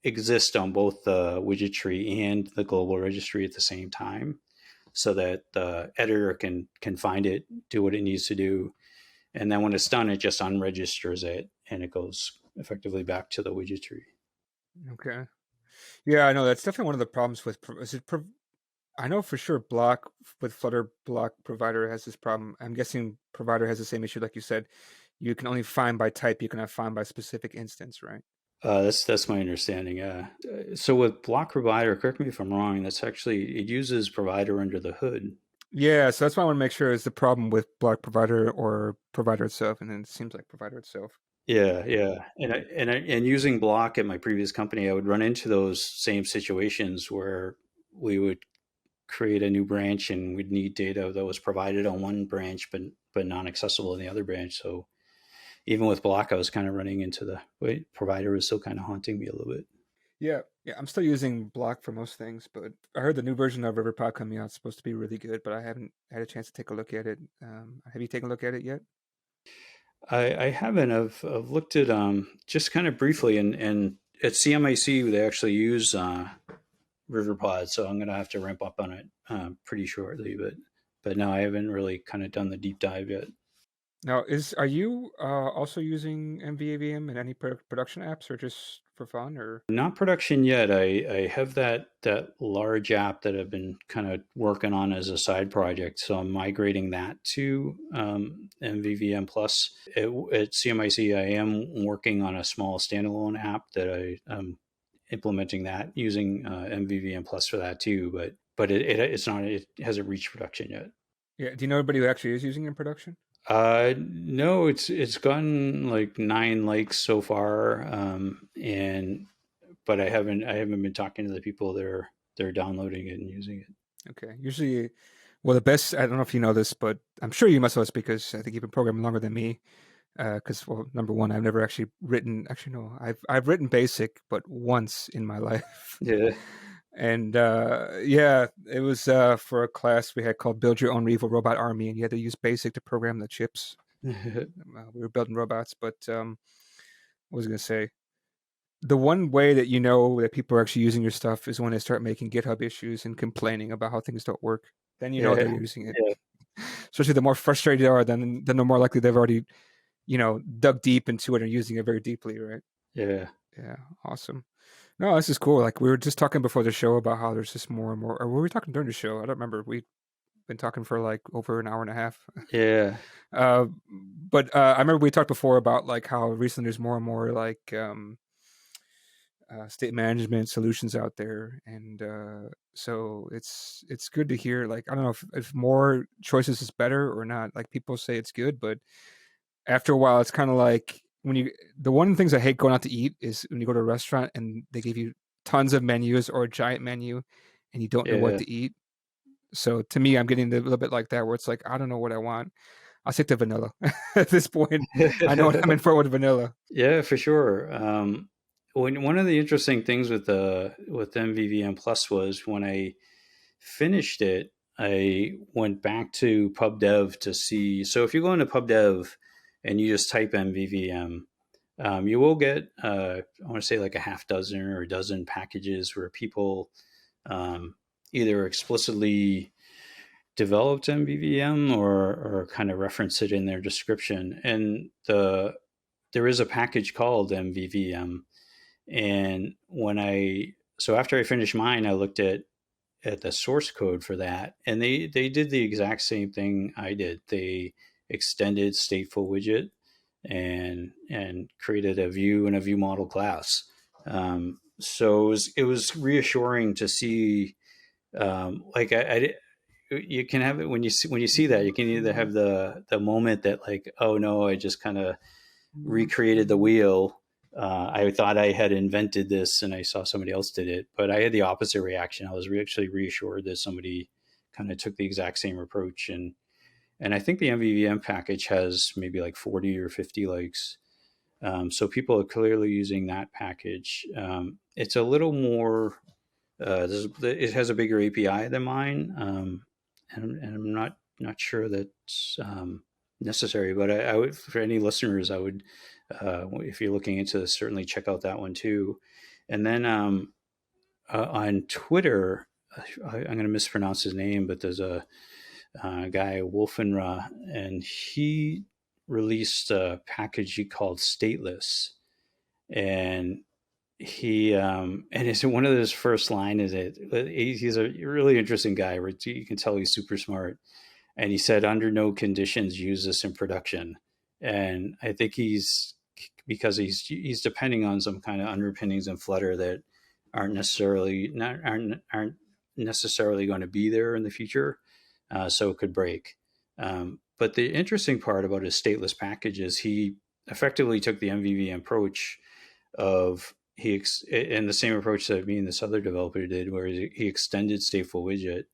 exist on both the widget tree and the global registry at the same time, so that the editor can find it, do what it needs to do, and then when it's done, it just unregisters it, and it goes effectively back to the widget tree. Okay. Yeah, I know that's definitely one of the problems with. I know for sure BloC with Flutter BloC provider has this problem. I'm guessing provider has the same issue, like you said. You can only find by type. You cannot find by specific instance, right? That's my understanding. Yeah. So with BloC provider, correct me if I'm wrong. That's actually, it uses provider under the hood. Yeah, so that's why I want to make sure is the problem with BloC provider or provider itself, and then it seems like provider itself. Yeah, yeah, and using BloC at my previous company, I would run into those same situations where we would create a new branch and we'd need data that was provided on one branch but non-accessible in the other branch. So even with BloC, I was kind of running into the provider was still kind of haunting me a little bit. Yeah, I'm still using BloC for most things, but I heard the new version of RiverPod coming out is supposed to be really good, but I haven't had a chance to take a look at it. Have you taken a look at it yet? I haven't. I've looked at just kind of briefly, and at CMiC they actually use RiverPod, so I'm going to have to ramp up on it pretty shortly. But no, I haven't really kind of done the deep dive yet. Now, are you also using MVVM in any production apps, or just for fun, or? Not production yet. I have that large app that I've been kind of working on as a side project, so I'm migrating that to MVVM Plus. At CMiC, I am working on a small standalone app that I'm implementing that using MVVM Plus for that too. but it's not. It hasn't reached production yet. Yeah. Do you know anybody who actually is using it in production? No, it's gotten like 9 likes so far, and but I haven't been talking to the people that are downloading it and using it. Okay. Usually, well, the best, I don't know if you know this, but I'm sure you must know this because I think you've been programming longer than me. Because, well, number one, I've never actually written, actually, no, I've written BASIC, but once in my life. Yeah. And yeah, it was for a class we had called Build Your Own Evil Robot Army, and you had to use BASIC to program the chips. We were building robots, but what was I going to say? The one way that you know that people are actually using your stuff is when they start making GitHub issues and complaining about how things don't work. Then you know they're Yeah. using it. Yeah. Especially the more frustrated they are, then the more likely they've already, dug deep into it and using it very deeply, right? Yeah. Yeah, awesome. No, this is cool. Like we were just talking before the show about how there's just more and more. Or were we talking during the show? I don't remember. We've been talking for like over an hour and a half. Yeah. Uh, but I remember we talked before about like how recently there's more and more like state management solutions out there, and so it's good to hear. Like I don't know if more choices is better or not. Like people say it's good, but after a while, it's kind of like when you. The one of the things I hate going out to eat is when you go to a restaurant and they give you tons of menus or a giant menu, and you don't know what Yeah. to eat. So to me, I'm getting a little bit like that, where it's like I don't know what I want. I'll stick to vanilla. At this point, I know what I'm in for with vanilla. Yeah, for sure. One of the interesting things with MVVM Plus was when I finished it, I went back to PubDev to see. So if you go into PubDev and you just type MVVM, you will get I want to say like a half dozen or a dozen packages where people either explicitly developed MVVM or kind of reference it in their description. And there is a package called MVVM. And so after I finished mine, I looked at the source code for that, and they did the exact same thing I did. They extended stateful widget and created a view and a view model class. So it was reassuring to see. Like you can have it when you see that, you can either have the moment that like, oh no, I just kind of recreated the wheel. I thought I had invented this and I saw somebody else did it, but I had the opposite reaction. I was actually reassured that somebody kind of took the exact same approach. And I think the MVVM package has maybe like 40 or 50 likes. So people are clearly using that package. It's a little more, it has a bigger API than mine. And I'm not sure that's necessary, but I would, for any listeners, I would, if you're looking into this, certainly check out that one too. And then on Twitter, I'm going to mispronounce his name, but there's a guy, Wolfenra, and he released a package he called Stateless. And and it's one of his first line is it. He's a really interesting guy. You can tell he's super smart. And he said, under no conditions use this in production. And I think because he's depending on some kind of underpinnings in Flutter that aren't necessarily going to be there in the future, so it could break. But the interesting part about his stateless package is he effectively took the MVVM approach of and the same approach that me and this other developer did, where he extended stateful widget,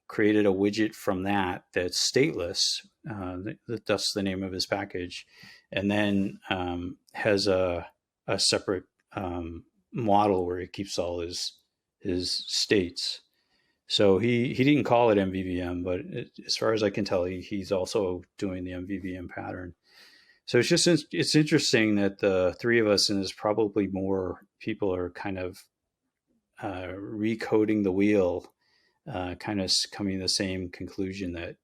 created a widget from that's stateless. That's the name of his package, and then has a separate model where he keeps all his states. So he didn't call it MVVM, but as far as I can tell, he's also doing the MVVM pattern. So it's interesting that the three of us, and there's probably more people, are kind of recoding the wheel, kind of coming to the same conclusion that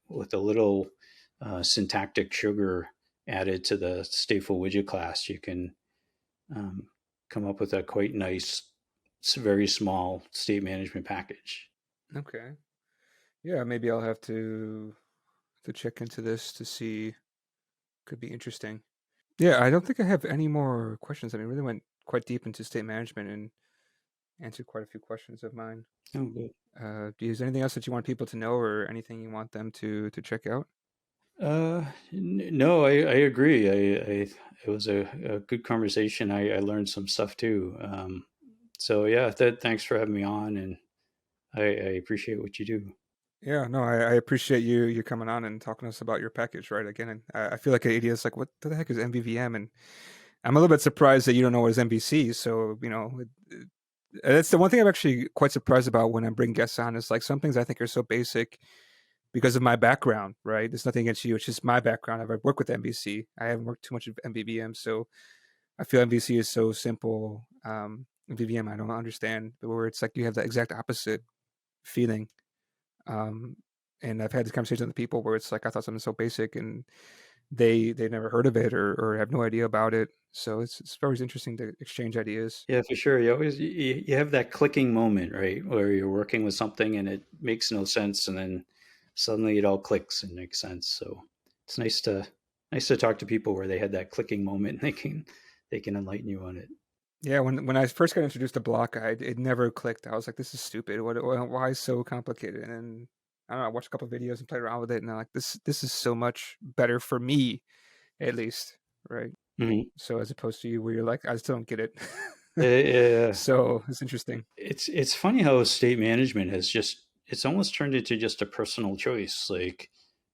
with a little syntactic sugar added to the stateful widget class, you can come up with a quite nice, very small state management package. Okay. Yeah, maybe I'll have to check into this to see. Could be interesting. Yeah, I don't think I have any more questions. I mean, really went quite deep into state management, and answered quite a few questions of mine. Oh, good. Is there anything else that you want people to know, or anything you want them to check out? No, I agree. It was a good conversation. I learned some stuff too. So yeah, thanks for having me on, and I appreciate what you do. Yeah, no, I appreciate you coming on and talking to us about your package, right? Again, and I feel like an idiot. It's like, what the heck is MVVM? And I'm a little bit surprised that you don't know what is MVC. So, that's the one thing I'm actually quite surprised about when I bring guests on. Is like some things I think are so basic because of my background, right? There's nothing against you. It's just my background. I've worked with MVC. I haven't worked too much with MVVM, so I feel MVC is so simple. MVVM, I don't understand, but where it's like you have the exact opposite feeling. Um, and I've had this conversation with people where it's like I thought something so basic, and they never heard of it or have no idea about it. So it's always interesting to exchange ideas. Yeah, for sure. You have that clicking moment, right, where you're working with something and it makes no sense, and then suddenly it all clicks and makes sense. So it's nice to talk to people where they had that clicking moment and they can enlighten you on it. Yeah, when I first got introduced to BloC, it never clicked. I was like, "This is stupid. Why so complicated?" And I don't know. I watched a couple of videos and played around with it, and I'm like, "This is so much better for me, at least, right?" Hmm. So as opposed to you, where you're like, "I still don't get it." Yeah, So it's interesting. it's funny how state management has just it's almost turned into just a personal choice, like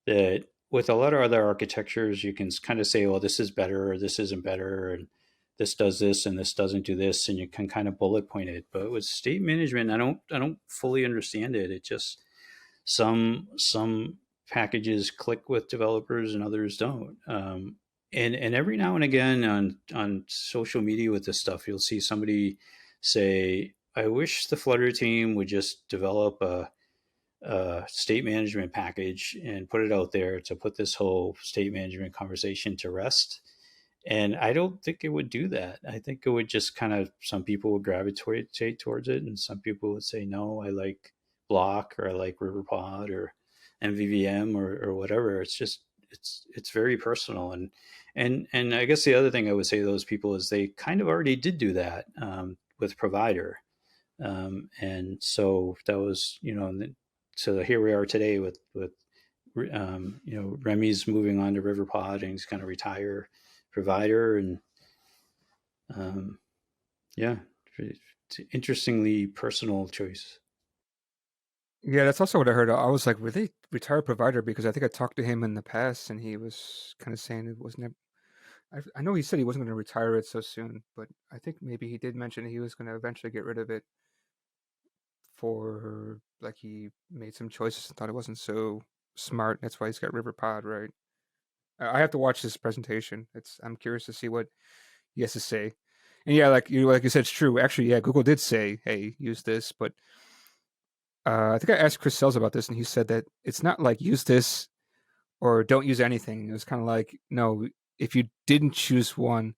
that with a lot of other architectures you can kind of say, well, this is better or this isn't better, and this does this and this doesn't do this, and you can kind of bullet point it. But with state management, I don't fully understand it. It just some packages click with developers and others don't. And every now and again on social media with this stuff, you'll see somebody say, "I wish the Flutter team would just develop a state management package and put it out there to put this whole state management conversation to rest." And I don't think it would do that. I think it would just kind of, some people would gravitate towards it, and some people would say, no, I like BloC, or I like RiverPod, or MVVM, or whatever. It's just it's very personal. And I guess the other thing I would say to those people is they kind of already did do that with Provider. And so that was, so here we are today with Remy's moving on to RiverPod, and he's going to retire Provider. And um, yeah, it's an interestingly personal choice. Yeah, that's also what I heard. I was like, were they retired provider? Because I think I talked to him in the past, and he was kind of saying it wasn't. I know he said he wasn't going to retire it so soon, but I think maybe he did mention he was going to eventually get rid of it for like he made some choices and thought it wasn't so smart. That's why he's got RiverPod, right? I have to watch this presentation. I'm curious to see what he has to say. And yeah, like you said, it's true. Actually, yeah, Google did say, "Hey, use this," but I think I asked Chris Sells about this, and he said that it's not like use this or don't use anything. It was kind of like, no, if you didn't choose one,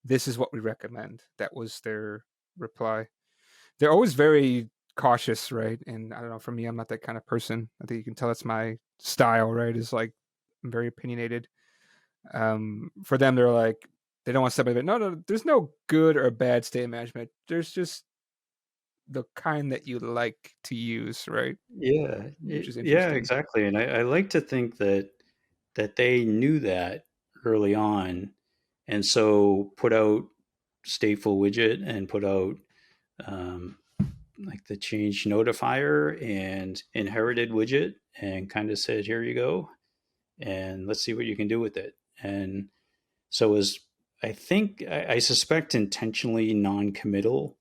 this is what we recommend. That was their reply. They're always very cautious, right? And I don't know, for me, I'm not that kind of person. I think you can tell that's my style, right? Is like I'm very opinionated. For them, they're like they don't want somebody, but no, there's no good or bad state management. There's just the kind that you like to use, right? Yeah, Which is yeah, interesting. exactly. And I like to think that they knew that early on, and so put out stateful widget and put out um, like the change notifier and inherited widget, and kind of said, here you go, and let's see what you can do with it. And so it was, I suspect, intentionally non-committal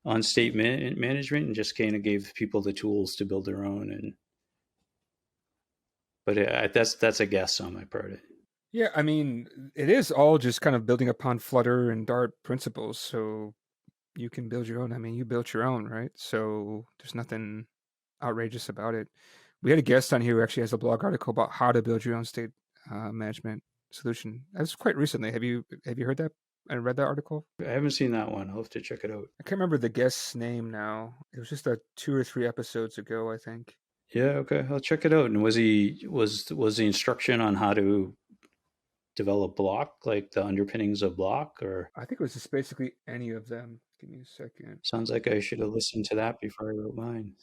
on state management, and just kind of gave people the tools to build their own. And but that's a guess on my part. Yeah, I mean, it is all just kind of building upon Flutter and Dart principles, so you can build your own. I mean, you built your own, right? So there's nothing outrageous about it. We had a guest on here who actually has a blog article about how to build your own state management solution. That's quite recently. Have you heard that and read that article? I haven't seen that one. I'll have to check it out. I can't remember the guest's name now. It was just a 2 or 3 episodes ago, I think. Yeah, okay, I'll check it out. And was the instruction on how to develop BloC, like the underpinnings of BloC, or I think it was just basically any of them. Give me a second. Sounds like I should have listened to that before I wrote mine.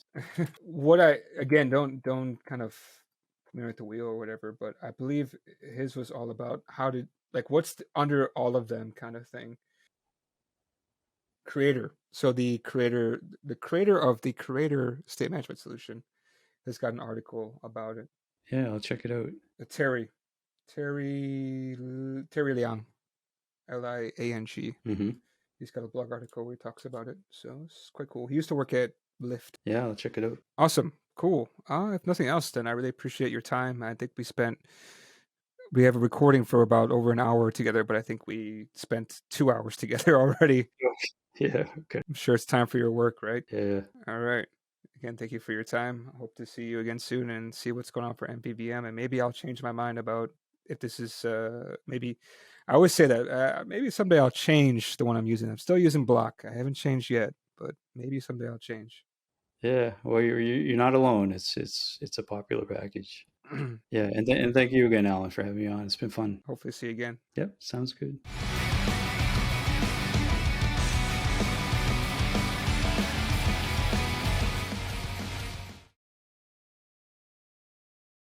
What I again don't kind of reinvent the wheel or whatever, but I believe his was all about how to like what's under all of them kind of thing. Creator. So the creator of the creator state management solution has got an article about it. Yeah, I'll check it out. Terry Liang, Liang. Mm-hmm. He's got a blog article where he talks about it. So it's quite cool. He used to work at Lyft. Yeah, I'll check it out. Awesome. Cool. If nothing else, then I really appreciate your time. I think we have a recording for about over an hour together, but I think we spent 2 hours together already. Yeah, okay. I'm sure it's time for your work, right? Yeah. All right. Again, thank you for your time. I hope to see you again soon and see what's going on for MVVM. And maybe I'll change my mind about if this is maybe. I always say that maybe someday I'll change the one I'm using. I'm still using BloC. I haven't changed yet, but maybe someday I'll change. Yeah, well, you're not alone. It's a popular package. Yeah, and thank you again, Alan, for having me on. It's been fun. Hopefully see you again. Yep, sounds good.